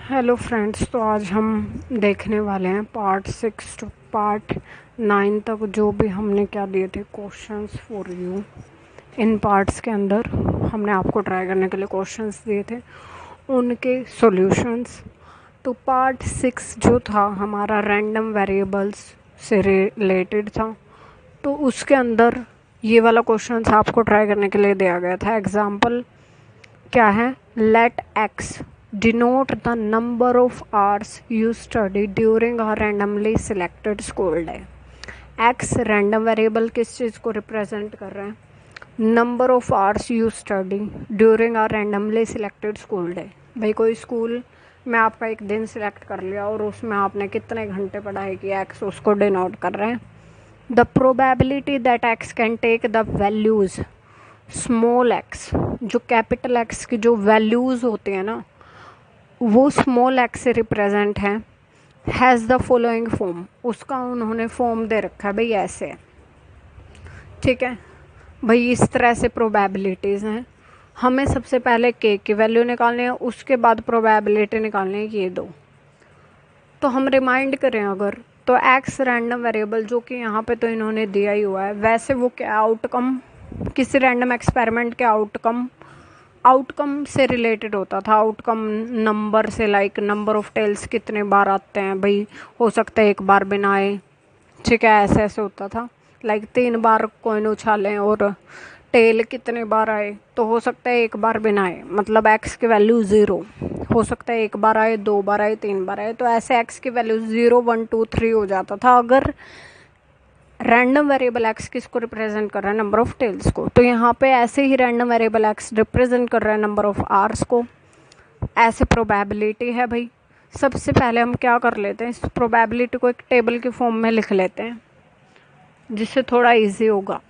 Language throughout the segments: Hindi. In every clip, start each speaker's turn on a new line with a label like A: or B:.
A: हेलो फ्रेंड्स, तो आज हम देखने वाले हैं पार्ट 6 टू पार्ट 9 तक जो भी हमने क्या दिए थे questions for you. In parts के अंदर हमने आपको ट्राई करने के लिए क्वेश्चंस दिए थे, उनके सॉल्यूशंस। तो पार्ट 6 जो था हमारा रैंडम वेरिएबल्स से रिलेटेड था, तो उसके अंदर ये वाला क्वेश्चंस आपको ट्राई करने के लिए दिया गया था। एग्जाम्पल क्या है? Let X denote the number of hours you study during a randomly selected school day. X random variable किस चीज़ को रिप्रेजेंट कर रहे हैं? Number of hours you study during a randomly selected school day. भाई कोई स्कूल में आपका एक दिन सिलेक्ट कर लिया और उसमें आपने कितने घंटे पढ़ाई की, एक्स उसको डिनोट कर रहे हैं। The probability that X can take the values small X, जो कैपिटल एक्स की जो वैल्यूज़ होते हैं ना, वो स्मॉल एक्स से रिप्रेजेंट है। हैज़ द फॉलोइंग फॉर्म, उसका उन्होंने फॉर्म दे रखा है भाई ऐसे। ठीक है भाई, इस तरह से प्रोबेबिलिटीज़ हैं। हमें सबसे पहले के की वैल्यू निकालनी है, उसके बाद प्रोबेबिलिटी निकालनी है ये दो। तो हम रिमाइंड करें अगर, तो एक्स रैंडम वेरिएबल जो कि यहाँ पे तो इन्होंने दिया ही हुआ है, वैसे वो क्या आउटकम, किसी रैंडम एक्सपेरिमेंट के आउटकम से रिलेटेड होता था। आउटकम नंबर से, लाइक नंबर ऑफ टेल्स कितने बार आते हैं भाई, हो सकता है एक बार बिना आए। ठीक है, ऐसे ऐसे होता था। लाइक 3 बार कॉइन उछालें और टेल कितने बार आए, तो हो सकता है एक बार बिना आए, मतलब एक्स की वैल्यू 0 हो सकता है, एक बार आए, 2 बार आए, 3 बार आए। तो ऐसे एक्स की वैल्यू 0 1 2 3 हो जाता था अगर रैंडम वेरिएबल एक्स किसको रिप्रेजेंट कर रहा है? नंबर ऑफ टेल्स को। तो यहाँ पे ऐसे ही रैंडम वेरिएबल एक्स रिप्रेजेंट कर रहा है नंबर ऑफ आवर्स को। ऐसे प्रोबेबिलिटी है भाई। सबसे पहले हम क्या कर लेते हैं, इस प्रोबेबिलिटी को एक टेबल के फॉर्म में लिख लेते हैं, जिससे थोड़ा इजी होगा।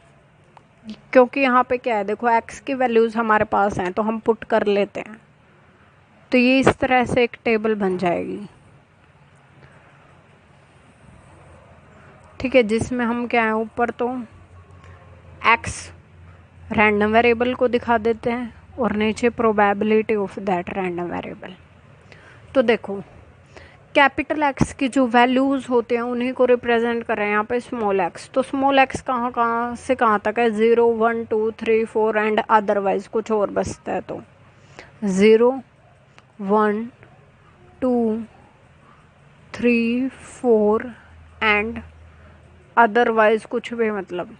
A: क्योंकि यहाँ पे क्या है, देखो एक्स की वैल्यूज़ हमारे पास हैं तो हम पुट कर लेते हैं, तो ये इस तरह से एक टेबल बन जाएगी। ठीक है, जिसमें हम क्या है, ऊपर तो एक्स रैंडम वेरिएबल को दिखा देते हैं और नीचे probability of that random variable. तो देखो कैपिटल एक्स की जो वैल्यूज़ होते हैं उन्हीं को रिप्रेजेंट कर रहे हैं यहाँ पे स्मॉल एक्स। तो स्मॉल एक्स कहाँ कहाँ से कहाँ तक है? 0 1 2 3 4 एंड अदरवाइज कुछ और बचता है तो 0 1 2 3 4 एंड अदरवाइज कुछ भी, मतलब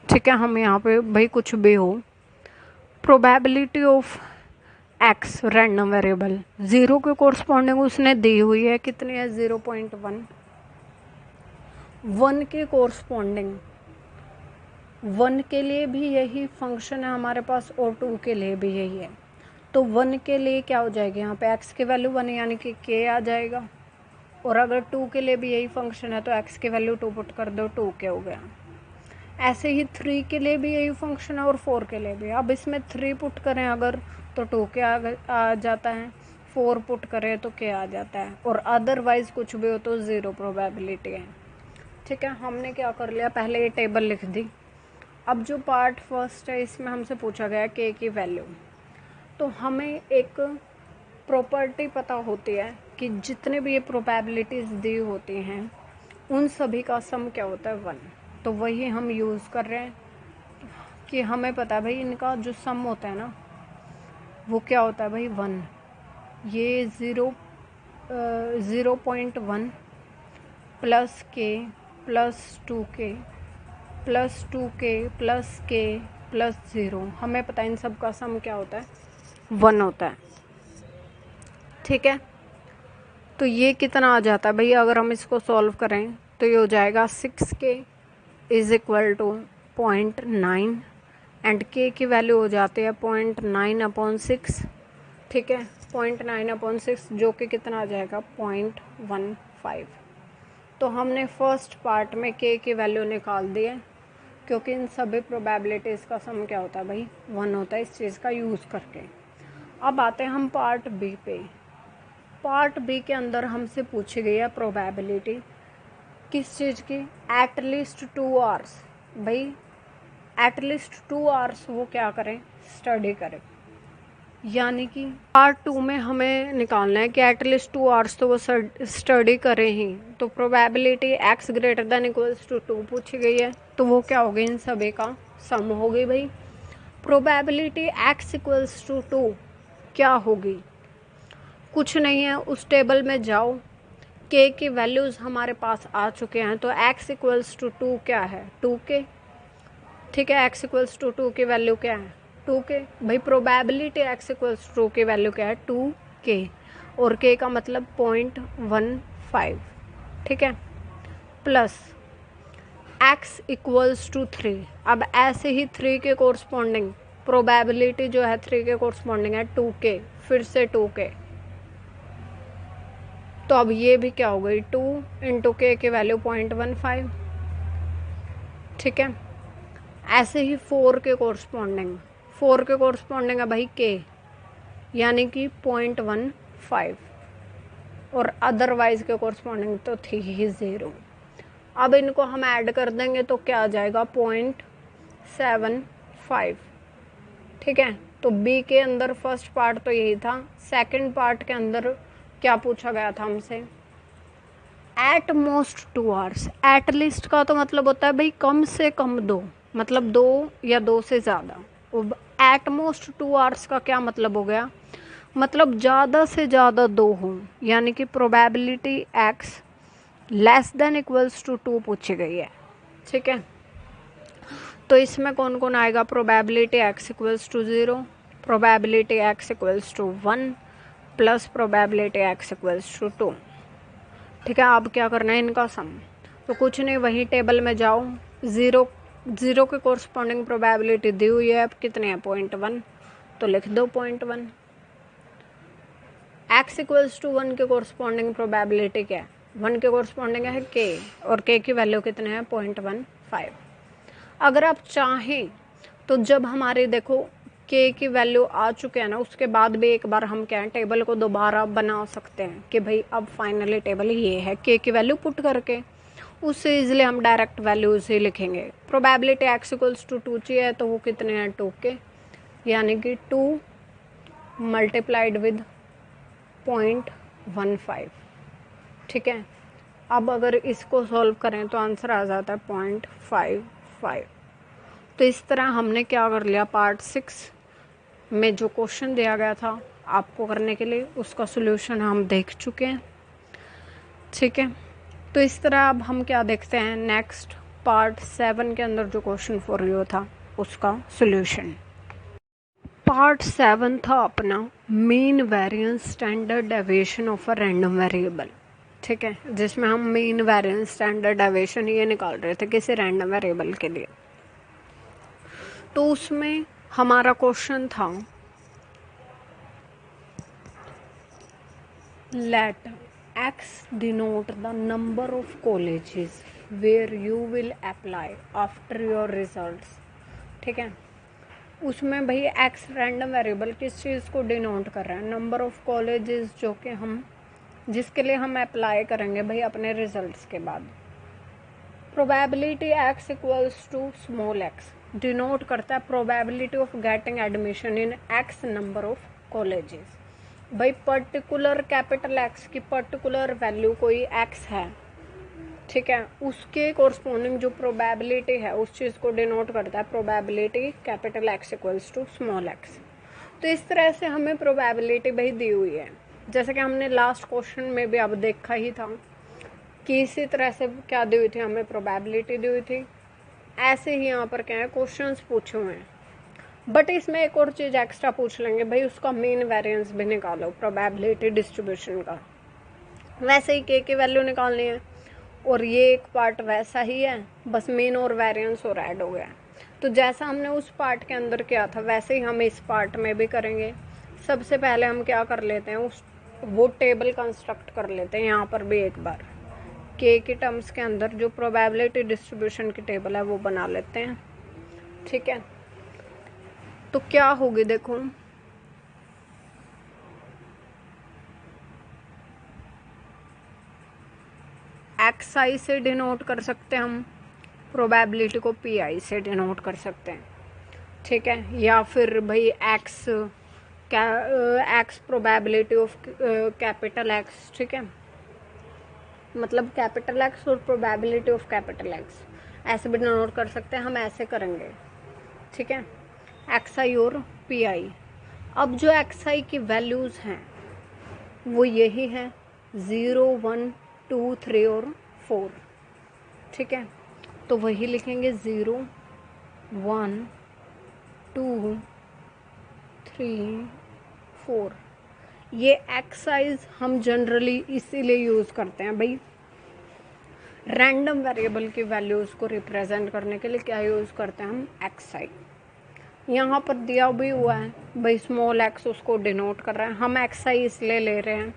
A: ठीक है, हम यहाँ पे भाई कुछ भी हो। Probability of x random variable 0 के कोरस्पॉन्डिंग उसने दी हुई है, कितनी है? 0.1। 1 के कोरस्पॉन्डिंग 1 के लिए भी यही फंक्शन है हमारे पास और 2 के लिए भी यही है। तो 1 के लिए क्या हो जाएगी, यहाँ पे एक्स की वैल्यू 1 यानी कि के आ जाएगा। और अगर 2 के लिए भी यही फंक्शन है तो एक्स की वैल्यू 2 पुट कर दो, 2 के हो गया। ऐसे ही 3 के लिए भी यही फंक्शन है और 4 के लिए भी। अब इसमें 3 पुट करें अगर तो 2 के आ जाता है, 4 पुट करें तो के आ जाता है, और अदरवाइज कुछ भी हो तो 0 प्रोबेबिलिटी है। ठीक है, हमने क्या कर लिया, पहले ये टेबल लिख दी। अब जो पार्ट फर्स्ट है इसमें हमसे पूछा गया के की वैल्यू। तो हमें एक प्रॉपर्टी पता होती है कि जितने भी ये प्रोबेबिलिटीज़ दी होती हैं उन सभी का सम क्या होता है? 1। तो वही हम यूज़ कर रहे हैं कि हमें पता है भाई इनका जो सम होता है ना वो क्या होता है भाई? 1। ये 0.1 प्लस के plus 2k plus 2k plus के प्लस 0, हमें पता है इन सब का सम क्या होता है? 1 होता है। ठीक है, तो ये कितना आ जाता है भाई? अगर हम इसको सॉल्व करें तो ये हो जाएगा 6k is equal to 0.9 and के की वैल्यू हो जाती है 0.9/6। ठीक है, 0.9/6 जो कि कितना आ जाएगा? 0.15। तो हमने फर्स्ट पार्ट में के की वैल्यू निकाल दी है, क्योंकि इन सभी प्रोबेबिलिटीज़ का सम क्या होता है भाई? 1 होता है, इस चीज़ का यूज़ करके। अब आते हैं हम पार्ट बी पे। पार्ट बी के अंदर हमसे पूछी गई है प्रोबेबिलिटी किस चीज़ की? At least 2 hours. भाई एटलीस्ट 2 आवर्स वो क्या करें? स्टडी करें। यानी कि पार्ट 2 में हमें निकालना है कि एटलीस्ट 2 आवर्स तो वो स्टडी करें ही। तो probability x greater than equals to 2 पूछी गई है, तो वो क्या हो गई, इन सभी का सम हो गई भाई। प्रोबेबिलिटी x इक्वल्स टू 2 क्या होगी, कुछ नहीं है, उस टेबल में जाओ, k की वैल्यूज़ हमारे पास आ चुके हैं, तो x इक्वल्स टू 2 क्या है, 2k। ठीक है, x इक्वल्स टू 2 की वैल्यू क्या है, 2k। भाई प्रोबेबिलिटी x इक्वल्स टू 2 की वैल्यू क्या है, 2k, और k का मतलब 0.15। ठीक है, प्लस x इक्वल्स टू 3। अब ऐसे ही 3 के कोरस्पॉन्डिंग प्रोबेबिलिटी जो है 3 के कोरस्पॉन्डिंग है 2k, फिर से 2k। तो अब ये भी क्या हो गई, 2 इंटू के की वैल्यू 0.15। ठीक है, ऐसे ही 4 के कोरस्पॉन्डिंग है भाई के, यानी कि 0.15, और अदरवाइज के कोरस्पॉन्डिंग तो थी ही 0। अब इनको हम ऐड कर देंगे तो क्या आ जाएगा, 0.75। ठीक है, तो बी के अंदर फर्स्ट पार्ट तो यही था, सेकंड पार्ट के अंदर क्या पूछा गया था हमसे, at most 2 hours. At least का तो मतलब होता है भाई कम से कम 2, मतलब 2 या 2 से ज़्यादा। एट मोस्ट 2 आवर्स का क्या मतलब हो गया, मतलब ज़्यादा से ज़्यादा 2 हों, यानी कि probability x less than equals to 2 पूछी गई है। ठीक है, तो इसमें कौन कौन आएगा, probability x equals to 0, probability x equals to 1, plus probability x equals to 2। ठीक है, अब क्या करना है, इनका सम। तो कुछ नहीं, वही टेबल में जाओ, 0 के कोरस्पॉन्डिंग प्रोबेबिलिटी दी हुई है, अब कितने हैं, 0.1, तो लिख दो 0.1। x इक्वल्स टू 1 के कोरस्पॉन्डिंग प्रोबेबिलिटी क्या है, 1 के कोरस्पॉन्डिंग है k, और k की वैल्यू कितने हैं, 0.15। अगर आप चाहें तो जब हमारे देखो k की वैल्यू आ चुके हैं ना, उसके बाद भी एक बार हम क्या है, टेबल को दोबारा बना सकते हैं कि भाई अब फाइनली टेबल ये है, k की वैल्यू पुट करके उससे इजीली हम डायरेक्ट वैल्यूज ही लिखेंगे। प्रोबेबिलिटी x इक्वल्स टू 2 चाहिए है, तो वो कितने हैं, 2k, यानी कि 2 मल्टीप्लाइड विद 0.15। ठीक है, अब अगर इसको सॉल्व करें तो आंसर आ जाता है 0.55। तो इस तरह हमने क्या कर लिया, पार्ट 6 में जो क्वेश्चन दिया गया था आपको करने के लिए, उसका सोल्यूशन हम देख चुके हैं। ठीक है, तो इस तरह अब हम क्या देखते हैं, नेक्स्ट पार्ट 7 के अंदर जो क्वेश्चन फॉर यू था उसका सोल्यूशन। पार्ट 7 था अपना mean variance standard deviation of a random variable. ठीक है, जिसमें हम मीन वेरिएंस स्टैंडर्ड डेविएशन ये निकाल रहे थे किसी रैंडम वेरिएबल के लिए। तो उसमें हमारा क्वेश्चन था, let x denote the number of colleges where you will apply after your results. ठीक है, उसमें भाई x रैंडम वेरिएबल किस चीज़ को डिनोट कर रहा है, नंबर ऑफ कॉलेजेस जो कि हम जिसके लिए हम अप्लाई करेंगे भाई अपने रिजल्ट्स के बाद। Probability x equals to small x denote करता है probability of getting admission in x number of colleges. भाई पर्टिकुलर कैपिटल x की पर्टिकुलर वैल्यू कोई x है, ठीक है, उसके कोरस्पॉन्डिंग जो प्रोबेबिलिटी है उस चीज़ को डिनोट करता है probability capital x equals to small x। तो इस तरह से हमें प्रोबेबिलिटी भाई दी हुई है, जैसे कि हमने लास्ट क्वेश्चन में भी अब देखा ही था कि इसी तरह से क्या दी हुई थी, हमें प्रोबेबिलिटी दी हुई थी। ऐसे ही यहाँ पर क्या है, क्वेश्चंस पूछे हुए हैं, बट इसमें एक और चीज़ एक्स्ट्रा पूछ लेंगे भाई, उसका मीन वेरिएंस भी निकालो प्रोबेबिलिटी डिस्ट्रीब्यूशन का। वैसे ही के की वैल्यू निकालनी है, और ये एक पार्ट वैसा ही है, बस मीन और वेरिएंस और ऐड हो गया। तो जैसा हमने उस पार्ट के अंदर किया था वैसे ही हम इस पार्ट में भी करेंगे। सबसे पहले हम क्या कर लेते हैं, वो टेबल कंस्ट्रक्ट कर लेते हैं यहाँ पर भी एक बार, के की टर्म्स के अंदर जो प्रोबेबिलिटी डिस्ट्रीब्यूशन की टेबल है वो बना लेते हैं। ठीक है, तो क्या होगी देखो, एक्स आई से डिनोट कर सकते हैं हम, प्रोबेबिलिटी को पी आई से डिनोट कर सकते हैं। ठीक है, या फिर भाई x x probability of capital x, ठीक है, मतलब कैपिटल एक्स और प्रोबेबिलिटी ऑफ कैपिटल एक्स ऐसे भी डिनोट कर सकते हैं, हम ऐसे करेंगे, ठीक है, एक्स आई और पी आई। अब जो एक्स आई की वैल्यूज़ हैं वो यही हैं 0, 1, 2, 3 और 4, ठीक है, तो वही लिखेंगे 0, 1, 2, 3, 4। ये एक्साइज हम जनरली इसीलिए यूज़ करते हैं भाई, रैंडम वेरिएबल की वैल्यूज़ को रिप्रेजेंट करने के लिए क्या यूज़ करते हैं हम, एक्साई। यहाँ पर दिया भी हुआ है भाई स्मॉल एक्स, उसको डिनोट कर रहे हैं, हम एक्साई इसलिए ले रहे हैं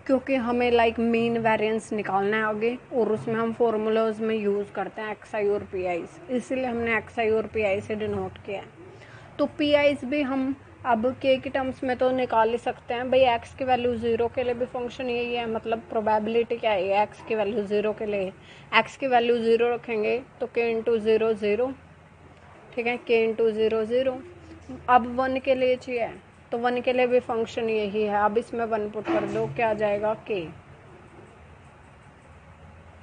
A: क्योंकि हमें लाइक मीन वेरिएंस निकालना है आगे, और उसमें हम फॉर्मूलाज में यूज़ करते हैं एक्सआई और पी आईज, इसीलिए हमने एक्सआई और पी आई से डिनोट किया है। तो पी आईज भी हम अब के की टर्म्स में तो निकाल ही सकते हैं भाई, एक्स की वैल्यू 0 के लिए भी फंक्शन यही है, मतलब प्रोबेबिलिटी क्या है, एक्स की वैल्यू 0 के लिए, एक्स की वैल्यू 0 रखेंगे तो के इंटू 0 0, ठीक है, के इंटू 0 0। अब 1 के लिए चाहिए तो 1 के लिए भी फंक्शन यही है, अब इसमें 1 पुट कर दो, क्या आ जाएगा के।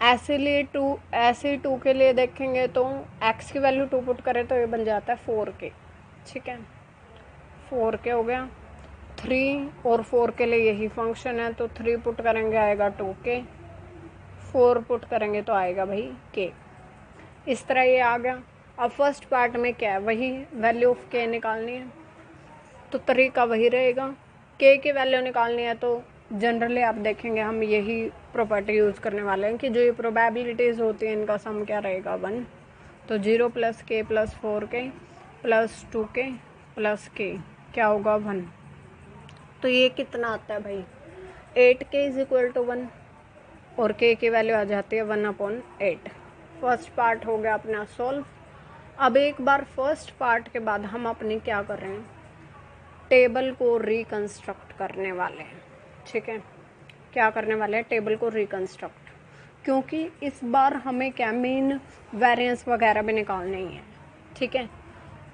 A: ऐसे 2 के लिए देखेंगे तो x की वैल्यू 2 पुट करें तो ये बन जाता है 4k, ठीक है, 4k हो गया। 3 और 4 के लिए यही फंक्शन है, तो 3 पुट करेंगे आएगा 2k, 4 पुट करेंगे तो आएगा भाई k। इस तरह ये आ गया। अब फर्स्ट पार्ट में क्या है, वही वैल्यू ऑफ k निकालनी है, तो तरीका वही रहेगा, k की वैल्यू निकालनी है तो जनरली आप देखेंगे हम यही प्रॉपर्टी यूज़ करने वाले हैं कि जो ये प्रोबेबिलिटीज़ होती हैं इनका सम क्या रहेगा 1, तो 0 + k + 4k + 2k + k क्या होगा 1। तो ये कितना आता है भाई, 8k = 1 और k की वैल्यू आ जाती है 1/8। फर्स्ट पार्ट हो गया अपना सॉल्व। अब एक बार फर्स्ट पार्ट के बाद हम अपनी क्या कर रहे हैं, टेबल को रिकंस्ट्रक्ट करने वाले हैं, ठीक है, क्या करने वाले हैं, टेबल को रिकंस्ट्रक्ट, क्योंकि इस बार हमें क्या मीन वेरिएंस वगैरह भी निकालनी है, ठीक है,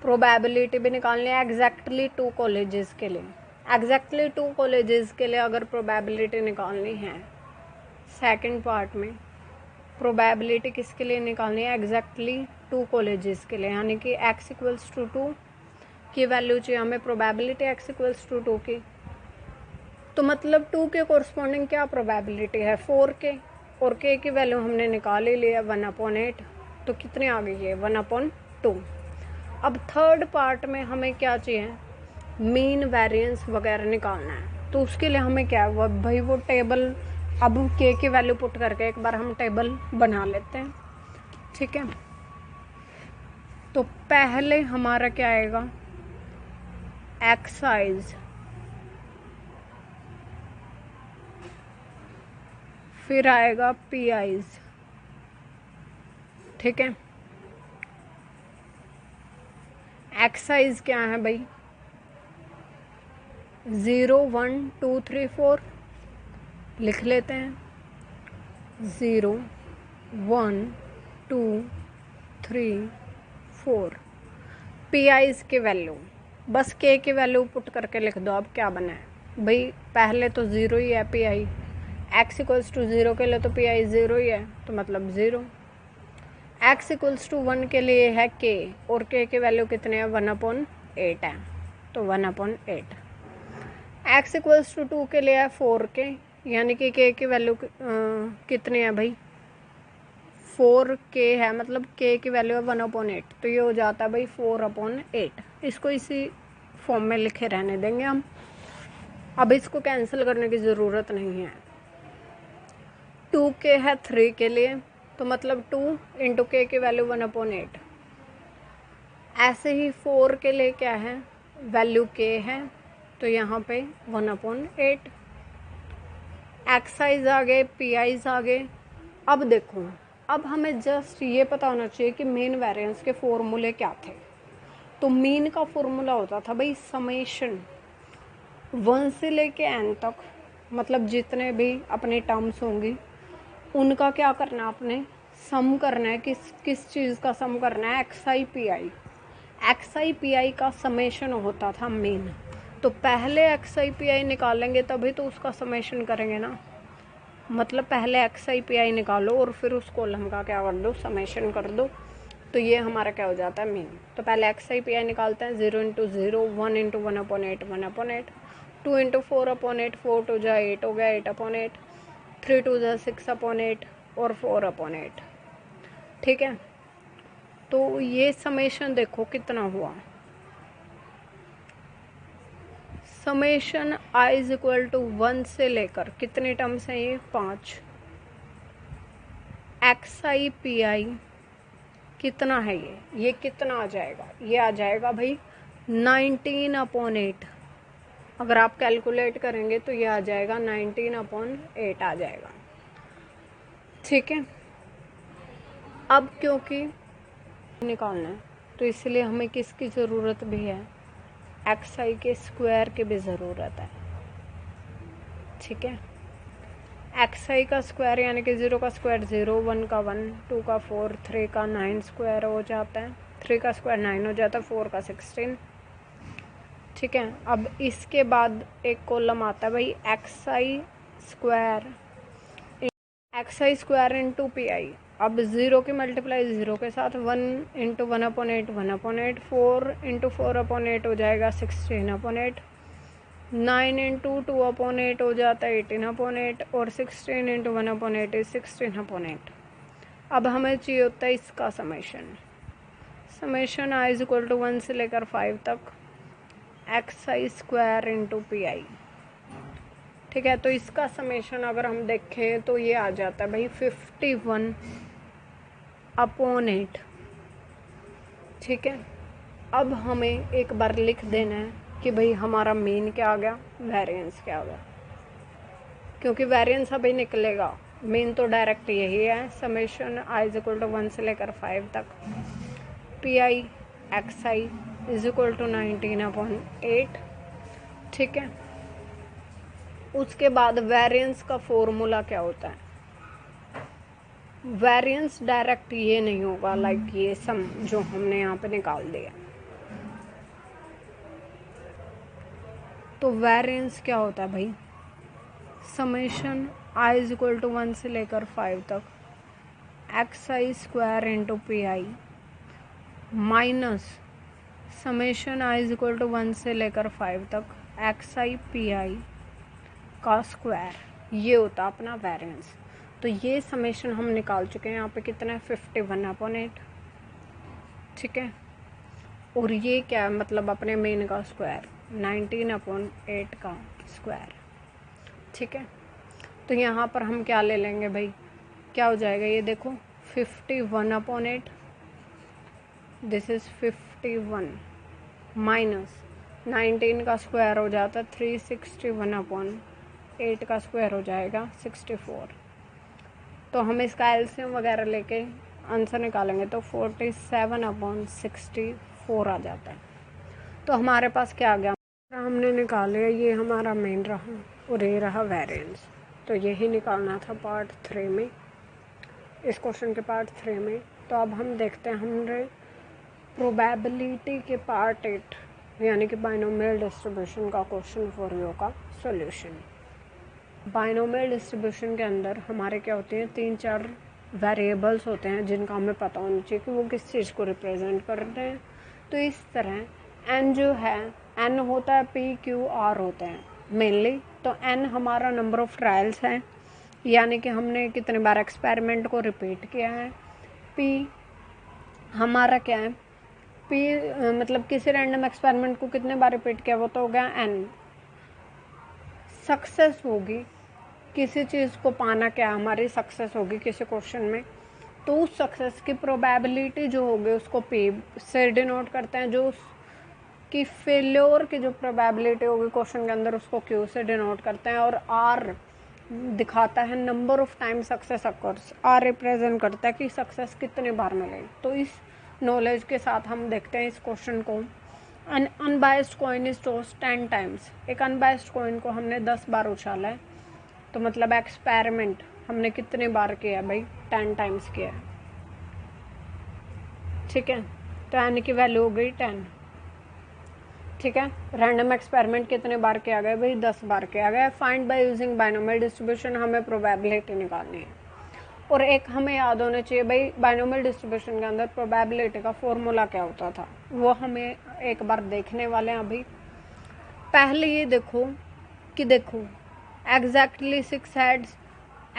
A: प्रोबेबिलिटी भी निकालनी है एग्जैक्टली 2 कॉलेजेस के लिए। एग्जैक्टली 2 कॉलेजेस के लिए अगर प्रोबेबिलिटी निकालनी है सेकंड पार्ट में, प्रोबेबिलिटी किसके लिए निकालनी है, एग्जैक्टली 2 कॉलेजेस के लिए, यानी कि x = 2 की वैल्यू चाहिए हमें, प्रोबेबिलिटी x = 2 की, तो मतलब 2 के कोरस्पॉन्डिंग क्या प्रोबेबिलिटी है 4k, और k की वैल्यू हमने निकाल ही लिया 1/8, तो कितनी आ गई है 1/2। अब थर्ड पार्ट में हमें क्या चाहिए, मीन वेरिएंस वगैरह निकालना है, तो उसके लिए हमें क्या है भाई वो टेबल, अब k की वैल्यू पुट करके एक बार हम टेबल बना लेते हैं, ठीक है। तो पहले हमारा क्या आएगा, एक्साइज, फिर आएगा पी आईज, ठीक है। एक्साइज क्या है भाई, 0 1 2 3 4 लिख लेते हैं, 0 1 2 3 4। पी आईज की वैल्यू बस के की वैल्यू पुट करके लिख दो। अब क्या बना है भाई, पहले तो 0 ही है पी आई, x = 0 के लिए तो पी आई 0 ही है, तो मतलब 0। x = 1 के लिए है k, और k की वैल्यू कितने है 1/8 है, तो 1/8। x = 2 के लिए है 4k, यानी कि k की वैल्यू कितनी है भाई 4k है, मतलब k की वैल्यू है 1/8, तो ये हो जाता है भाई 4/8। इसको इसी फॉर्म में लिखे रहने देंगे हम, अब इसको कैंसिल करने की ज़रूरत नहीं है। 2k है 3 के लिए, तो मतलब 2 × k की वैल्यू 1/8। ऐसे ही 4 के लिए क्या है, वैल्यू k है, तो यहाँ पे 1/8। एक्साइज आ गए, पी आईज आ गए। अब देखो, अब हमें जस्ट ये पता होना चाहिए कि मीन वेरिएंस के फॉर्मूले क्या थे। तो मीन का फॉर्मूला होता था भाई समेशन 1 से लेके n तक, मतलब जितने भी अपनी टर्म्स होंगी उनका क्या करना है, आपने सम करना है। किस चीज़ का सम करना है, एक्स आई पी आई का समेशन होता था मीन। तो पहले एक्स आई पी आई निकालेंगे तभी तो उसका समेशन करेंगे ना। मतलब पहले एक्स आई पी आई निकालो और फिर उस कॉलम का क्या कर दो, समेशन कर दो। तो ये हमारा क्या हो जाता है, मीन। तो पहले एक्स आई पी आई निकालते हैं। 0 इंटू 0, 1 इंटू 1/8, 1/8, 2 इंटू 4/8, 4 टू जा 8 हो गया, 8/8, 3 टू जा 6/8 और 4/8। ठीक है, तो ये समेशन देखो कितना हुआ। Summation I is equal to 1 से लेकर कितने टर्म्स हैं ये, 5। एक्स आई पी आई कितना है ये कितना आ जाएगा, ये आ जाएगा भाई 19/8। अगर आप कैलकुलेट करेंगे तो ये आ जाएगा 19/8 आ जाएगा। ठीक है, अब क्योंकि निकालना है तो इसलिए हमें किसकी ज़रूरत भी है, एक्स आई के स्क्वायर की भी ज़रूरत है। ठीक है, एक्स आई का स्क्वायर यानी कि 0 का स्क्वायर 0, 1 का 1, 2 का 4, 3 का 9 स्क्वायर हो जाता है, 3 का स्क्वायर 9 हो जाता है, 4 का 16। ठीक है, अब इसके बाद एक कॉलम आता है भाई x I square into P आई। अब 0 की मल्टीप्लाई 0 के साथ, 1 इंटू 1/8, 1/8, 4 इंटू 4/8 हो जाएगा 16/8, 9 इंटू 2/8 हो जाता है 18/8 और 16 इंटू 1/8 इज 16/8। अब हमें चाहिए होता है इसका summation I is equal to 1 से लेकर 5 तक X I square into P I. ठीक है, तो इसका समेशन अगर हम देखें तो ये आ जाता है भाई 51/8। ठीक है, अब हमें एक बार लिख देना है कि भाई हमारा मीन क्या आ गया, वेरिएंस क्या आ गया, क्योंकि वेरिएंस अभी निकलेगा, मीन तो डायरेक्ट यही है। Summation I is equal to 1 से लेकर 5 तक P I X I is equal to 19/8। ठीक है, उसके बाद वेरिएंस का फॉर्मूला क्या होता है, वेरिएंस डायरेक्ट ये नहीं होगा लाइक ये सम जो हमने यहाँ पे निकाल दिया। तो वेरिएंस क्या होता है भाई, summation I is equal to 1 से लेकर 5 तक X I square into P I minus summation I is equal to 1 से लेकर 5 तक एक्स आई पी आई का स्क्वायर, ये होता अपना वेरिएंस। तो ये समेशन हम निकाल चुके हैं, यहाँ पे कितना है 51/8। ठीक है, और ये क्या है, मतलब अपने मेन का स्क्वायर 19/8 का स्क्वायर। ठीक है, तो यहाँ पर हम क्या ले लेंगे भाई, क्या हो जाएगा ये देखो 51/8, दिस इज़ 51 माइनस 19 का स्क्वायर हो जाता है 361/8 का स्क्वायर हो जाएगा 64। तो हम इसका एलसीएम वगैरह लेके आंसर निकालेंगे तो 47/64 आ जाता है। तो हमारे पास क्या आ गया, हमने निकाले ये हमारा मेन रहा और ये रहा वेरिएंस। तो यही निकालना था पार्ट 3 में, इस क्वेश्चन के पार्ट 3 में। तो अब हम देखते हैं हमने प्रोबेबिलिटी के पार्ट 8 यानी कि बाइनोमियल डिस्ट्रीब्यूशन का क्वेश्चन फॉर यू का सॉल्यूशन। बाइनोमियल डिस्ट्रीब्यूशन के अंदर हमारे क्या होते हैं, 3-4 वेरिएबल्स होते हैं जिनका हमें पता होना चाहिए कि वो किस चीज़ को रिप्रेजेंट कर रहे हैं। तो इस तरह n जो है, n होता है p q r होते हैं मेनली। तो n हमारा नंबर ऑफ ट्रायल्स है, यानी कि हमने कितने बार एक्सपेरिमेंट को रिपीट किया है। p हमारा क्या है, p मतलब किसी रैंडम एक्सपेरिमेंट को कितने बार रिपीट किया, वो तो हो गया n। सक्सेस होगी, किसी चीज़ को पाना क्या हमारी सक्सेस होगी किसी क्वेश्चन में, तो उस सक्सेस की प्रोबेबिलिटी जो होगी उसको p से डिनोट करते हैं, जो कि फेल्योर की जो प्रोबेबिलिटी होगी क्वेश्चन के अंदर उसको q से डिनोट करते हैं। और r दिखाता है number of time success occurs, r represent करता है कि सक्सेस कितने बार मिलेगी। तो इस नॉलेज के साथ हम देखते हैं इस क्वेश्चन को। N unbiased coin is tossed 10 times, एक अनबायस्ड कॉइन को हमने 10 बार उछाला है, तो मतलब एक्सपेरिमेंट हमने कितने बार किया है भाई, 10 टाइम्स किया है। ठीक है, तो एन की वैल्यू हो गई 10। ठीक है। रैंडम एक्सपेरिमेंट कितने बार किया गया भाई? 10 बार किया गया। Find by using binomial distribution, हमें प्रोबेबिलिटी निकालनी है। और एक हमें याद होना चाहिए भाई, बाइनोमियल डिस्ट्रीब्यूशन के अंदर प्रोबेबिलिटी का फॉर्मूला क्या होता था, वो हमें एक बार देखने वाले हैं अभी। पहले ये देखो कि देखो एग्जैक्टली 6 हेड्स,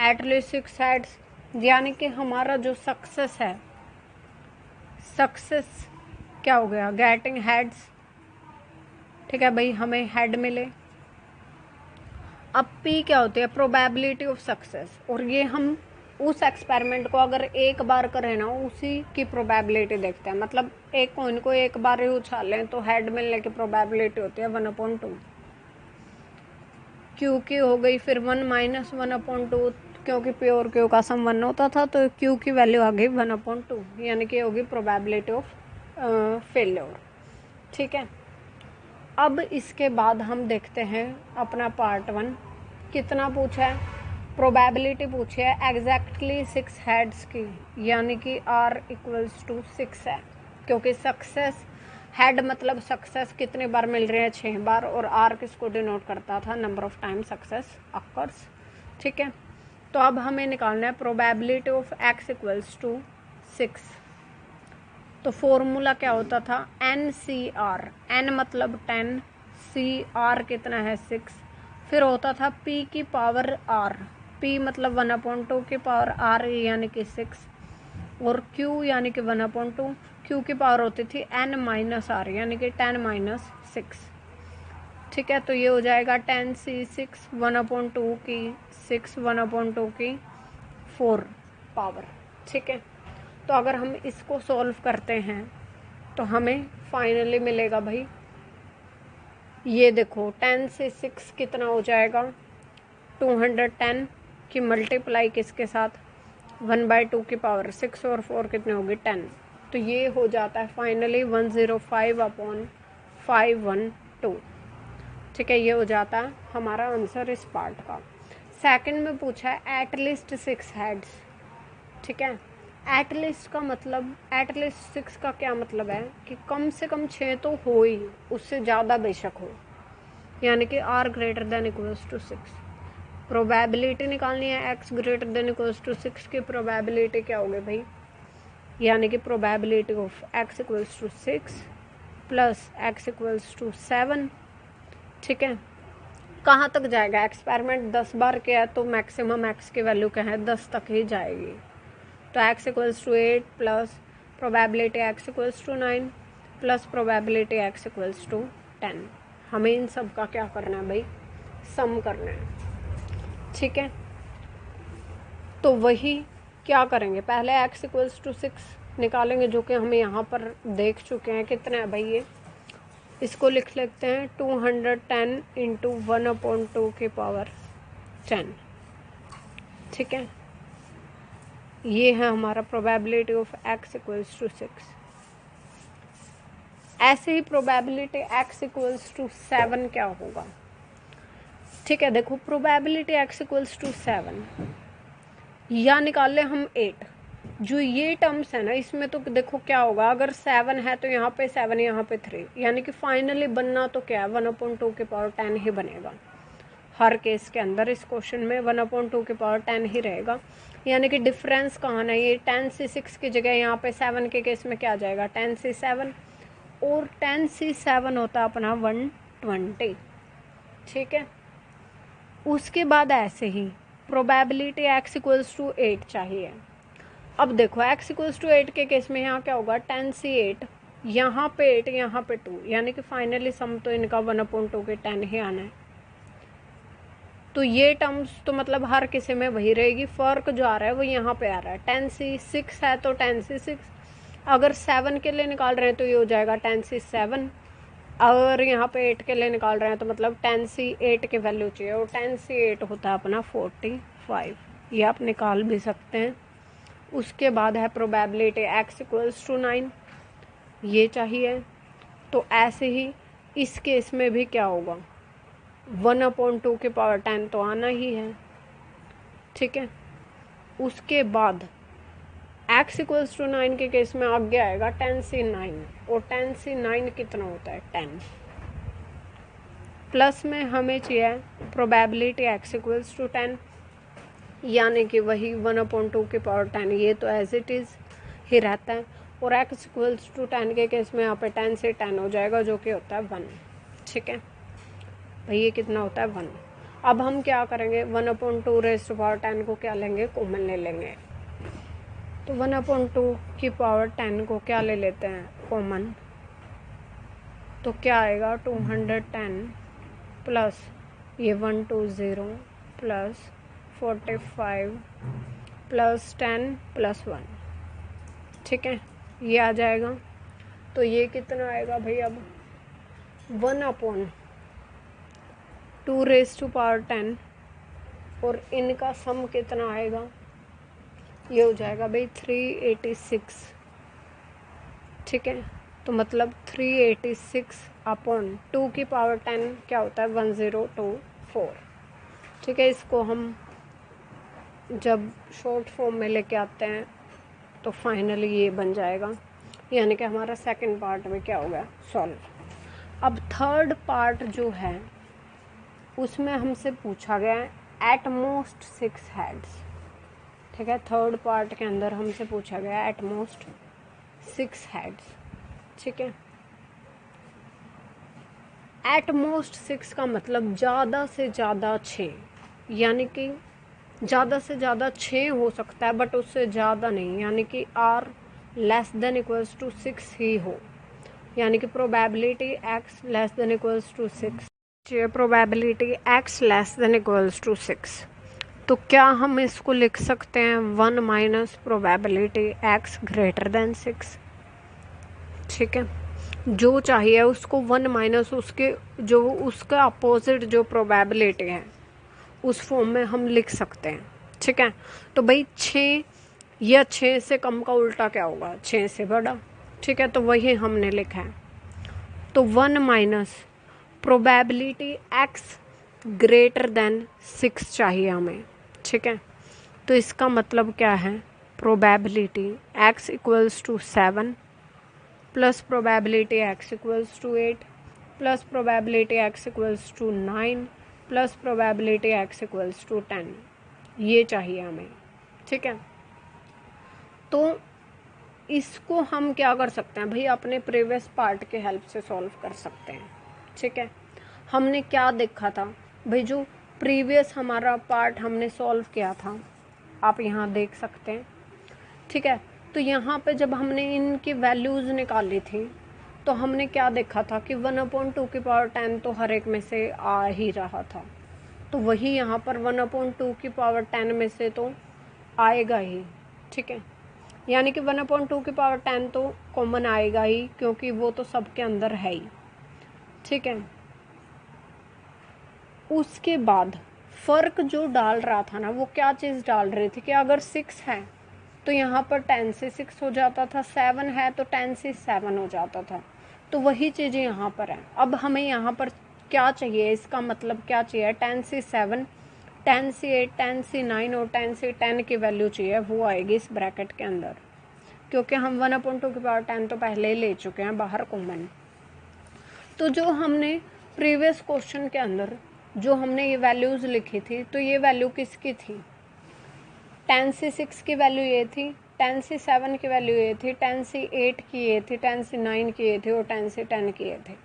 A: एटलीस्ट 6 हेड्स, यानी कि हमारा जो सक्सेस है, सक्सेस क्या हो गया? Getting heads. ठीक है भाई, हमें हेड मिले। अब पी क्या होती है? Probability of success. और ये हम उस एक्सपेरिमेंट को अगर एक बार करें ना, उसी की प्रोबेबिलिटी देखते हैं। मतलब एक कॉइन को एक बार ही उछालें तो हेड मिलने की प्रोबेबिलिटी होती है 1/2। क्यू की हो गई फिर 1 - 1/2, क्योंकि पी और क्यू का सम 1 होता था, तो क्यू की वैल्यू आ गई 1/2, यानी कि होगी प्रोबेबिलिटी ऑफ फेल्योर। ठीक है। अब इसके बाद हम देखते हैं अपना पार्ट 1 कितना पूछा है। प्रोबेबिलिटी पूछी है एग्जैक्टली 6 हेड्स की, यानी कि R = 6 है, क्योंकि सक्सेस हेड मतलब सक्सेस कितने बार मिल रहे हैं? 6 बार। और R किसको डिनोट करता था? Number of time success occurs. ठीक है। तो अब हमें निकालना है प्रोबेबिलिटी ऑफ X = 6। तो फॉर्मूला क्या होता था? NCR, N मतलब 10, CR कितना है? 6। फिर होता था P की पावर R, P मतलब 1/2 की पावर R यानी कि 6, और Q यानी कि 1/2, Q की पावर होती थी N - R यानी कि 10 - 6। ठीक है। तो ये हो जाएगा 10C6 1/2 की 6 1/2 की 4 पावर। ठीक है। तो अगर हम इसको सॉल्व करते हैं तो हमें फाइनली मिलेगा भाई, ये देखो 10 से 6 कितना हो जाएगा? 210 की मल्टीप्लाई किसके साथ? 1/2 की पावर 6 और 4 कितने होगी? 10। तो ये हो जाता है फाइनली 105/512। ठीक है, ये हो जाता है हमारा आंसर इस पार्ट का। सेकंड में पूछा है एटलीस्ट 6 हेड्स। ठीक है। एटलीस्ट का मतलब, एटलीस्ट 6 का क्या मतलब है कि कम से कम 6 तो हो ही, उससे ज़्यादा बेशक हो, यानी कि R > 6। प्रोबेबिलिटी निकालनी है X > 6 की। प्रोबेबिलिटी क्या होगी भाई? यानी कि probability of X = 6 plus X = 7। ठीक है। कहाँ तक जाएगा एक्सपेरिमेंट? 10 बार किया है तो मैक्सिमम X की वैल्यू क्या है? 10 तक ही जाएगी। तो X = 8 plus probability X = 9 plus probability X = 10। हमें इन सब का क्या करना है भाई? सम करना है। ठीक है। तो वही क्या करेंगे, पहले X = 6 निकालेंगे, जो कि हम यहाँ पर देख चुके हैं। कितना है भाई? ये इसको लिख लेते हैं 210 × 1/2 की पावर 10। ठीक है। ये है हमारा प्रोबेबिलिटी ऑफ X = 6। ऐसे ही प्रोबेबिलिटी X = 7 क्या होगा? ठीक है। देखो प्रोबेबिलिटी X = 7 या निकाल ले हम 8। जो ये टर्म्स है ना, इसमें तो देखो क्या होगा, अगर 7 है तो यहाँ पे 7, यहाँ पे 3, यानी कि फाइनली बनना तो क्या है? 1/2 की पावर 10 ही बनेगा हर केस के अंदर। इस क्वेश्चन में 1/2 की पावर 10 ही रहेगा। यानी कि डिफरेंस कहाँ है? ये 10 से 6 की जगह यहाँ पे 7 के केस में क्या आ जाएगा? 10 से 7, और 10 से 7 होता है अपना 120। ठीक है। उसके बाद ऐसे ही प्रोबेबिलिटी X = 8 चाहिए। अब देखो X = 8 के केस में यहाँ क्या होगा? 10 से 8, यहाँ पे 8, यहाँ पे 2, यानी कि फाइनली सम तो इनका 1/2 के 10 ही आना है। तो ये टर्म्स तो मतलब हर किसी में वही रहेगी। फ़र्क जो आ रहा है वो यहाँ पे आ रहा है। 10 से 6 है तो 10 से 6, अगर 7 के लिए निकाल रहे हैं तो ये हो जाएगा 10 से 7, अगर यहाँ पे 8 के लिए निकाल रहे हैं तो मतलब 10 से 8 की वैल्यू चाहिए, और 10 से 8 होता है अपना 45। ये आप निकाल भी सकते हैं। उसके बाद है प्रोबेबिलिटी X = 9, ये चाहिए। तो ऐसे ही इस केस में भी क्या होगा? 1/2 की पावर 10 तो आना ही है। ठीक है। उसके बाद X = 9 के केस में आगे आएगा 10 से 9, और 10 से 9 कितना होता है? 10। प्लस में हमें चाहिए प्रोबेबिलिटी x इक्वल्स टू 10, यानी कि वही 1/2 की पावर 10, ये तो एज इट इज़ ही रहता है। और x इक्वल्स टू 10 के केस में यहाँ पे 10 से 10 हो जाएगा, जो कि होता है 1। ठीक है भाई, ये कितना होता है 1। अब हम क्या करेंगे, 1/2 रेज़ टू पावर 10 को क्या लेंगे, कॉमन ले लेंगे। तो 1/2 की पावर 10 को क्या ले लेते हैं, कॉमन। तो क्या आएगा 210 प्लस ये 120 प्लस 45 प्लस 10 प्लस 1। ठीक है, ये आ जाएगा। तो ये कितना आएगा भाई, अब 1/2 रेज़ टू पावर 10 और इनका सम कितना आएगा, ये हो जाएगा भाई 386। ठीक है, तो मतलब 386/2 की पावर 10 क्या होता है, 1024। ठीक है, इसको हम जब शॉर्ट फॉर्म में लेके आते हैं तो फाइनली ये बन जाएगा, यानी कि हमारा सेकंड पार्ट में क्या होगा, सॉल्व। अब थर्ड पार्ट जो है उसमें हमसे पूछा गया है एट मोस्ट 6 हेड्स। ठीक है, थर्ड पार्ट के अंदर हमसे पूछा गया है एट मोस्ट 6 हेड्स। ठीक है, एट मोस्ट 6 का मतलब ज़्यादा से ज़्यादा 6, यानी कि ज़्यादा से ज़्यादा 6 हो सकता है बट उससे ज़्यादा नहीं, यानी कि or less than equals to 6 ही हो, यानी कि probability x less than equals to 6, probability x less than equals to 6। तो क्या हम इसको लिख सकते हैं 1 minus probability x greater than 6। ठीक है, जो चाहिए उसको 1 माइनस उसके जो उसका अपोजिट जो प्रोबेबिलिटी है उस फॉर्म में हम लिख सकते हैं। ठीक है, तो भाई 6 या 6 से कम का उल्टा क्या होगा, 6 से बड़ा। ठीक है, तो वही हमने लिखा है। तो 1 minus probability x greater than 6 चाहिए हमें। ठीक है, तो इसका मतलब क्या है, probability x equals to 7 plus probability x equals to 8 plus probability x equals to 9 plus probability x equals to 10, ये चाहिए हमें। ठीक है, तो इसको हम क्या कर सकते हैं भाई, अपने प्रीवियस पार्ट के हेल्प से सॉल्व कर सकते हैं। ठीक है, हमने क्या देखा था भाई, जो प्रीवियस हमारा पार्ट हमने सॉल्व किया था आप यहाँ देख सकते हैं। ठीक है, तो यहाँ पे जब हमने इनकी वैल्यूज़ निकाली थी तो हमने क्या देखा था कि 1/2 की पावर 10 तो हर एक में से आ ही रहा था, तो वही यहाँ पर 1/2 की पावर 10 में से तो आएगा ही। ठीक है, यानी कि 1/2 की पावर 10 तो कॉमन आएगा ही, क्योंकि वो तो सबके अंदर है ही। ठीक है, उसके बाद फ़र्क जो डाल रहा था ना, वो क्या चीज़ डाल रही थी कि अगर 6 है तो यहाँ पर 10 से 6 हो जाता था, 7 है तो 10 से 7 हो जाता था, तो वही चीज़ यहाँ पर है। अब हमें यहाँ पर क्या चाहिए, इसका मतलब क्या चाहिए, 10 से 7, 10 से 8, 10 से 9 और 10 से 10 की वैल्यू चाहिए, वो आएगी इस ब्रैकेट के अंदर, क्योंकि हम 1/2 की पावर 10 तो पहले ही ले चुके हैं बाहर कॉमन। तो जो हमने प्रीवियस क्वेश्चन के अंदर जो हमने ये वैल्यूज़ लिखी थी, तो ये वैल्यू किसकी थी, 10 से 6 की वैल्यू ये थी, 10 से 7 की वैल्यू ये थी, 10 से 8 की ये थी, 10 से 9 की ये थी और 10 से 10 की ये थी।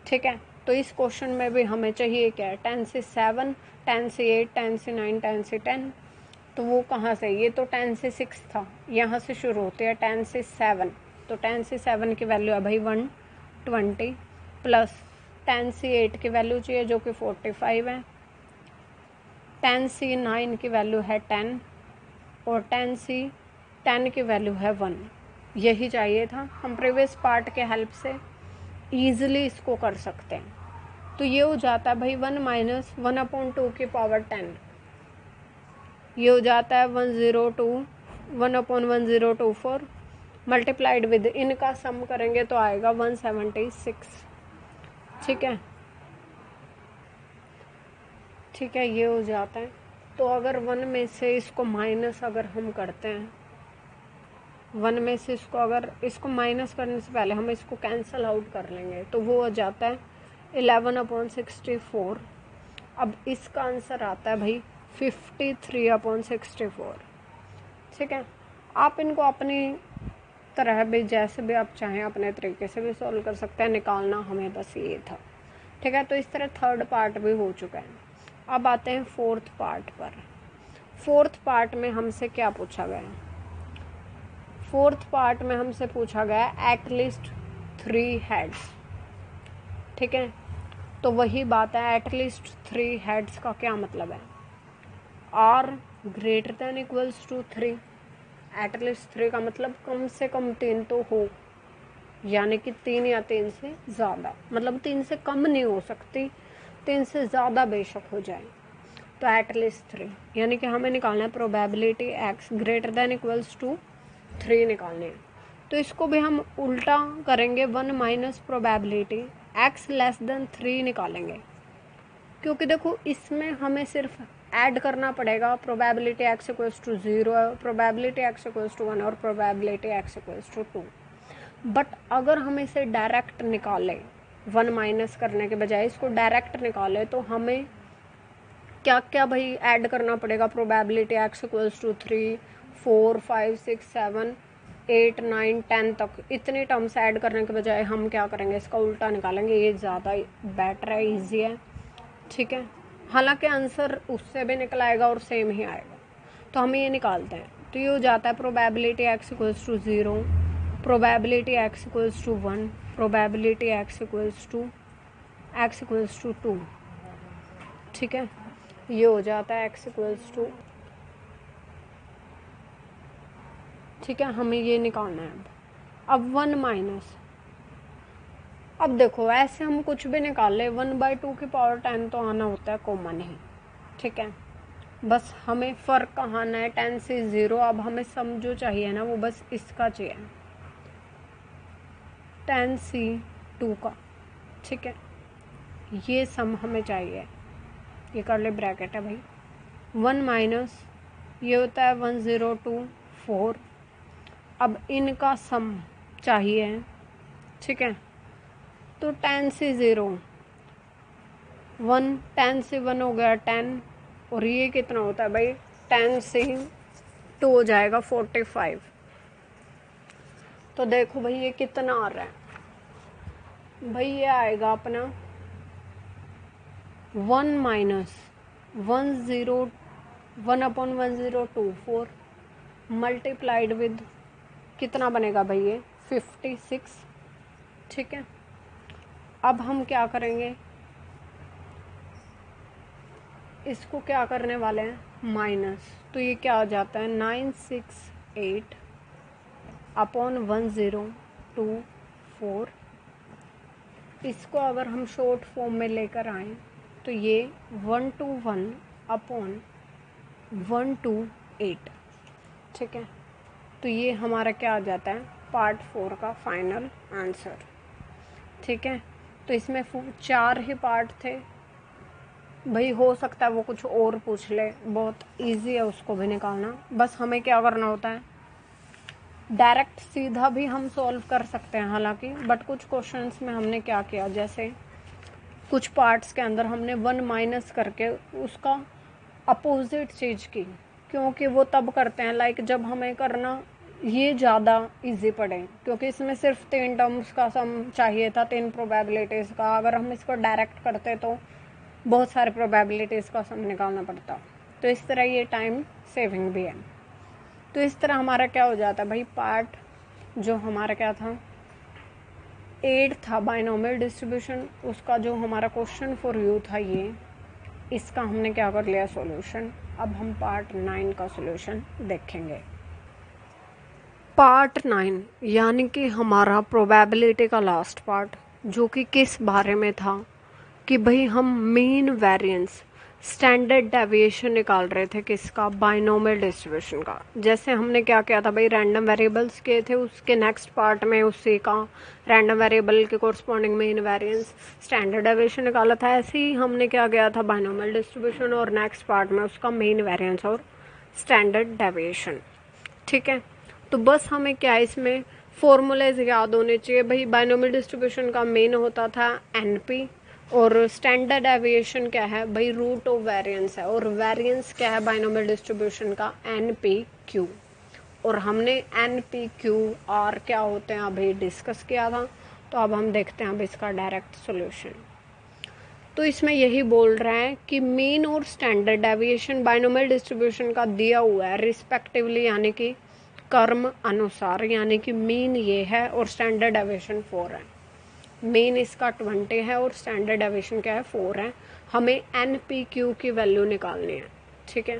A: ठीक है, तो इस क्वेश्चन में भी हमें चाहिए क्या है, 10 से 7, 10 से 8, 10 से 9, 10 से 10। तो वो कहाँ से, ये तो 10 से 6 था, यहाँ से शुरू होते हैं 10 से 7, तो 10 से 7 की वैल्यू है भाई 120 प्लस 10 से 8 की वैल्यू चाहिए जो कि 45 है, 10 से 9 की वैल्यू है 10 और 10 से 10 की वैल्यू है 1। यही चाहिए था, हम प्रीवियस पार्ट के हेल्प से ईजिली इसको कर सकते हैं। तो ये हो जाता है भाई 1 माइनस 1/2 की पावर 10, ये हो जाता है 1/1024 मल्टीप्लाइड विद इनका सम करेंगे तो आएगा 176। ठीक है, ठीक है, ये हो जाता है। तो अगर 1 में से इसको माइनस अगर हम करते हैं, 1 में से इसको अगर इसको माइनस करने से पहले हम इसको कैंसिल आउट कर लेंगे, तो वो हो जाता है 11/64। अब इसका आंसर आता है भाई 53/64। ठीक है, आप इनको अपनी तरह भी जैसे भी आप चाहें अपने तरीके से भी सॉल्व कर सकते हैं, निकालना हमें बस ये था। ठीक है, तो इस तरह थर्ड पार्ट भी हो चुका है। अब आते हैं फोर्थ पार्ट पर। फोर्थ पार्ट में हमसे क्या पूछा गया? फोर्थ पार्ट में हमसे पूछा गया एटलीस्ट 3 हेड्स। ठीक है, तो वही बात है, एटलीस्ट 3 हेड्स का क्या मतलब है? R greater than equals to 3। At least 3 का मतलब कम से कम 3 तो हो, यानी कि 3 या 3 से ज़्यादा, मतलब 3 से कम नहीं हो सकती, 3 से ज़्यादा बेशक हो जाए। तो एटलीस्ट 3, यानी कि हमें निकालना है probability X greater than equals to 3 निकालने हैं। तो इसको भी हम उल्टा करेंगे, 1 minus probability x less than 3 निकालेंगे, क्योंकि देखो इसमें हमें सिर्फ ऐड करना पड़ेगा probability X equals to 0, probability X equals to 1 और probability X equals to 2। But अगर हम इसे डायरेक्ट निकालें, 1 माइनस करने के बजाय इसको डायरेक्ट निकालें, तो हमें क्या क्या भाई ऐड करना पड़ेगा? प्रोबेबिलिटी एक्स इक्वल्स टू 3, 4, 5, 6, 7, 8, 9, 10 तक इतने टर्म्स ऐड करने के बजाय हम क्या करेंगे? इसका उल्टा निकालेंगे। ये ज़्यादा बेटर है, ईजी है। ठीक है, हालांकि आंसर उससे भी निकल आएगा और सेम ही आएगा, तो हम ये निकालते हैं। तो ये हो जाता है probability X equals to 0, probability X equals to 1, probability X equals to 2। ठीक है, ये हो जाता है एक्स इक्वल्स टू, ठीक है, हमें ये निकालना है। अब 1 माइनस, अब देखो ऐसे हम कुछ भी निकाल ले, 1/2 की पावर 10 तो आना होता है कॉमन ही। ठीक है, बस हमें फ़र्क कहाँ आना है? 10 से 0। अब हमें सम जो चाहिए ना वो बस इसका चाहिए, 10 से 2 का। ठीक है, ये सम हमें चाहिए, ये कर ले ब्रैकेट है भाई। 1 माइनस ये होता है 1024। अब इनका सम चाहिए। ठीक है, तो 10 से 0, 1, 10 से 1 हो गया 10, और ये कितना होता है भाई? 10 से 2 हो जाएगा 45। तो देखो भाई ये कितना आ रहा है भाई? ये आएगा अपना 1 माइनस 1/1024 मल्टीप्लाइड विद कितना बनेगा भाई? ये 56। ठीक है, अब हम क्या करेंगे? इसको क्या करने वाले हैं? माइनस। तो ये क्या आ जाता है? 968/1024। इसको अगर हम शॉर्ट फॉर्म में लेकर आएँ तो ये 121/128। ठीक है, तो ये हमारा क्या आ जाता है? पार्ट 4 का फाइनल आंसर। ठीक है, तो इसमें 4 ही पार्ट थे भाई, हो सकता है वो कुछ और पूछ ले, बहुत इजी है उसको भी निकालना। बस हमें क्या करना होता है? डायरेक्ट सीधा भी हम सॉल्व कर सकते हैं हालांकि, बट कुछ क्वेश्चंस में हमने क्या किया, जैसे कुछ पार्ट्स के अंदर हमने 1 माइनस करके उसका अपोजिट चीज़ की, क्योंकि वो तब करते हैं लाइक जब हमें करना ये ज़्यादा इजी पड़े, क्योंकि इसमें सिर्फ 3 टर्म्स का सम चाहिए था, 3 प्रोबेबिलिटीज़ का। अगर हम इसको डायरेक्ट करते तो बहुत सारे प्रोबेबिलिटीज़ का सम निकालना पड़ता, तो इस तरह ये टाइम सेविंग भी है। तो इस तरह हमारा क्या हो जाता है भाई? पार्ट जो हमारा क्या था 8 था बाइनोमियल डिस्ट्रीब्यूशन, उसका जो हमारा क्वेश्चन फॉर यू था ये, इसका हमने क्या कर लिया? सॉल्यूशन। अब हम पार्ट 9 का सॉल्यूशन देखेंगे। पार्ट 9 यानी कि हमारा प्रोबेबिलिटी का लास्ट पार्ट, जो कि किस बारे में था कि भाई हम मीन वेरिएंस स्टैंडर्ड डेविएशन निकाल रहे थे, किसका? बाइनोमियल डिस्ट्रीब्यूशन का। जैसे हमने क्या किया था भाई? रैंडम वेरिएबल्स किए थे, उसके नेक्स्ट पार्ट में उसी का रैंडम वेरिएबल के corresponding mean variance standard deviation निकाला था। ऐसे ही हमने क्या किया था? बाइनोमियल डिस्ट्रीब्यूशन, और नेक्स्ट पार्ट में उसका मीन वेरिएंस और स्टैंडर्ड डेविएशन। ठीक है, तो बस हमें क्या है इसमें फॉर्मूलेज याद होने चाहिए भाई। बाइनोमियल डिस्ट्रीब्यूशन का मेन होता था NP, और स्टैंडर्ड डेविएशन क्या है भाई, रूट ऑफ वेरिएंस है, और वेरिएंस क्या है बाइनोमियल डिस्ट्रीब्यूशन का, NP/Q। और हमने NP/Q/R क्या होते हैं अभी डिस्कस किया था। तो अब हम देखते हैं अब इसका डायरेक्ट सॉल्यूशन। तो इसमें यही बोल रहे हैं कि मीन और स्टैंडर्ड डेविएशन बाइनोमियल डिस्ट्रीब्यूशन का दिया हुआ है रिस्पेक्टिवली, यानी कि कर्म अनुसार, यानी कि मीन ये है और स्टैंडर्ड डेविएशन 4 है। मीन इसका 20 है और स्टैंडर्ड डेविएशन क्या है 4 है। हमें NP/Q की वैल्यू निकालनी है, ठीक है।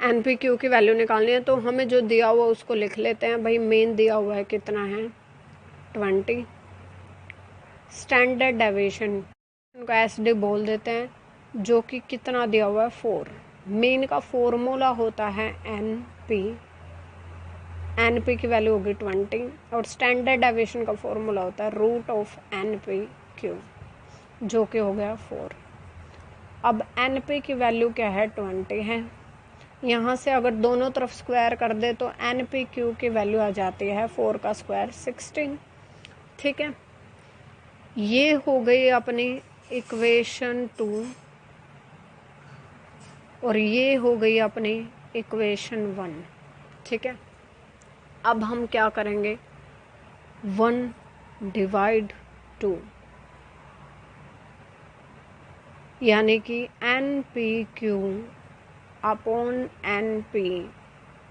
A: NP/Q की वैल्यू निकालनी है, तो हमें जो दिया हुआ उसको लिख लेते हैं भाई। मीन दिया हुआ है कितना है 20, स्टैंडर्ड डेविएशन को SD बोल देते हैं, जो कि कितना दिया हुआ है 4। मीन का फॉर्मूला होता है NP की वैल्यू होगी 20, और स्टैंडर्ड डेविएशन का फॉर्मूला होता है रूट ऑफ NP/Q, जो कि हो गया 4। अब NP की वैल्यू क्या है 20 है। यहाँ से अगर दोनों तरफ स्क्वायर कर दे तो NP/Q की वैल्यू आ जाती है 4 का स्क्वायर 16, ठीक है। ये हो गई अपनी इक्वेशन 2, और ये हो गई अपनी इक्वेशन 1, ठीक है। अब हम क्या करेंगे, 1/2, यानी कि NP/Q upon NP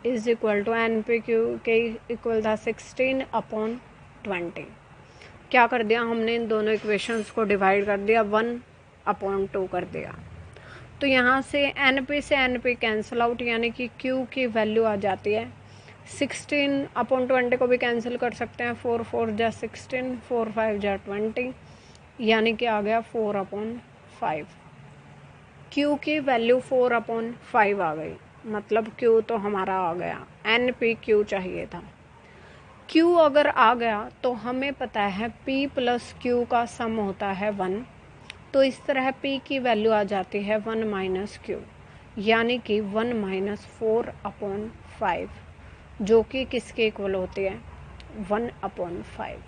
A: is equal to NP/Q के इक्वल था 16/20। क्या कर दिया हमने, इन दोनों इक्वेशंस को डिवाइड कर दिया, 1/2 कर दिया। तो यहाँ से NP से NP कैंसिल आउट, यानी कि Q की वैल्यू आ जाती है 16/20 को भी कैंसिल कर सकते हैं, 4 4 जा 16, 4 5 जा 20, यानी कि आ गया 4/5। Q की वैल्यू 4/5 आ गई, मतलब Q तो हमारा आ गया, NP/Q चाहिए था। Q अगर आ गया तो हमें पता है P + Q का सम होता है 1, तो इस तरह P की वैल्यू आ जाती है 1 - Q, यानी कि 1 - 4/5, जो कि किसके इक्वल होती है 1/5,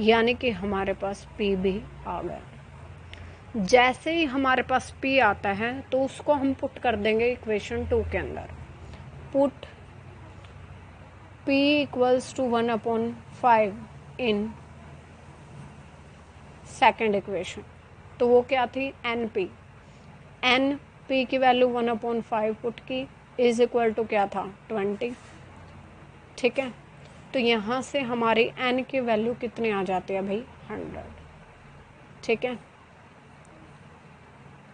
A: यानी कि हमारे पास P भी आ गया। जैसे ही हमारे पास P आता है तो उसको हम पुट कर देंगे इक्वेशन 2 के अंदर। Put P = 1/5 in second equation, तो वो क्या थी NP की वैल्यू 1/5 पुट की, इज इक्वल टू क्या था 20, ठीक है। तो यहाँ से हमारी N की वैल्यू कितनी आ जाती है भाई 100, ठीक है।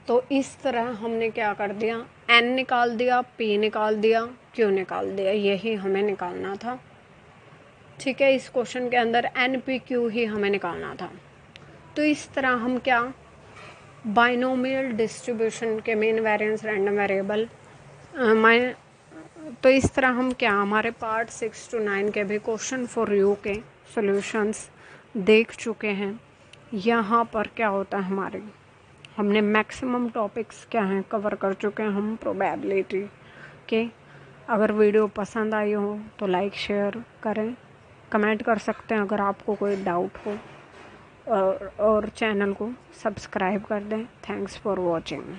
A: तो इस तरह हमने क्या कर दिया, N निकाल दिया, P निकाल दिया, Q निकाल दिया, यही हमें निकालना था, ठीक है। इस क्वेश्चन के अंदर NP/Q ही हमें निकालना था। तो इस तरह हम क्या बाइनोमियल डिस्ट्रीब्यूशन के मीन वेरिएंस रैंडम वेरिएबल तो इस तरह हम क्या हमारे पार्ट 6 to 9 के भी क्वेश्चन फॉर यू के सॉल्यूशंस देख चुके हैं। यहाँ पर क्या होता है हमारे, हमने मैक्सिमम टॉपिक्स क्या हैं कवर कर चुके हैं हम प्रोबेबिलिटी के। अगर वीडियो पसंद आई हो तो लाइक शेयर करें, कमेंट कर सकते हैं अगर आपको कोई डाउट हो, और चैनल को सब्सक्राइब कर दें। Thanks for watching.